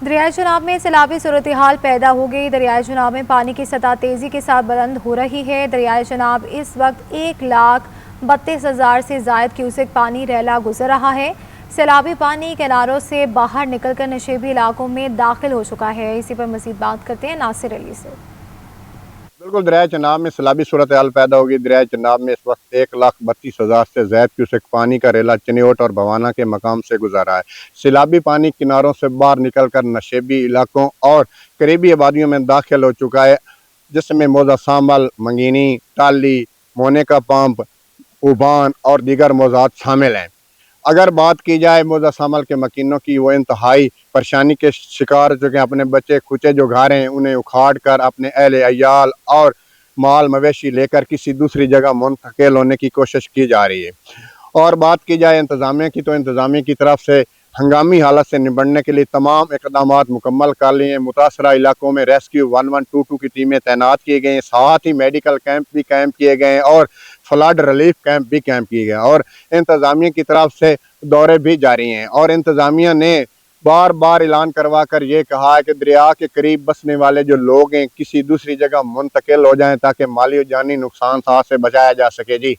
دریائے چناب میں سیلابی صورتحال پیدا ہو گئی۔ دریائے چناب میں پانی کی سطح تیزی کے ساتھ بلند ہو رہی ہے۔ دریائے چناب اس وقت 1,32,000 سے زائد کیوسک پانی ریلا گزر رہا ہے۔ سیلابی پانی کناروں سے باہر نکل کر نشیبی علاقوں میں داخل ہو چکا ہے۔ اسی پر مزید بات کرتے ہیں ناصر علی سے۔ بالکل دریائے چناب میں سیلابی صورتحال پیدا ہوگی۔ دریائے چناب میں اس وقت 1,32,000 سے زائد کیوسک پانی کا ریلا چنیوٹ اور بوانا کے مقام سے گزر رہا ہے۔ سیلابی پانی کناروں سے باہر نکل کر نشیبی علاقوں اور قریبی آبادیوں میں داخل ہو چکا ہے، جس میں موضع سانبل، منگینی، ٹالی، مونے کا پمپ، اوبان اور دیگر موضوعات شامل ہیں۔ اگر بات کی جائے موضع سانبل کے مکینوں کی، وہ انتہائی پریشانی کے شکار ہو چکے ہیں۔ اپنے بچے کھچے جو گھر ہیں انہیں اکھاڑ کر اپنے اہل عیال اور مال مویشی لے کر کسی دوسری جگہ منتقل ہونے کی کوشش کی جا رہی ہے۔ اور بات کی جائے انتظامیہ کی، تو انتظامیہ کی طرف سے ہنگامی حالت سے نمٹنے کے لیے تمام اقدامات مکمل کر لیے ہیں۔ متاثرہ علاقوں میں ریسکیو 1122 کی ٹیمیں تعینات کی گئی ہیں، ساتھ ہی میڈیکل کیمپ بھی قائم کیے گئے ہیں اور فلڈ ریلیف کیمپ بھی قائم کیے گئے ہیں، اور انتظامیہ کی طرف سے دورے بھی جاری ہیں۔ اور انتظامیہ نے بار بار اعلان کروا کر یہ کہا ہے کہ دریا کے قریب بسنے والے جو لوگ ہیں کسی دوسری جگہ منتقل ہو جائیں تاکہ مالی و جانی نقصان سے بچایا جا سکے۔ جی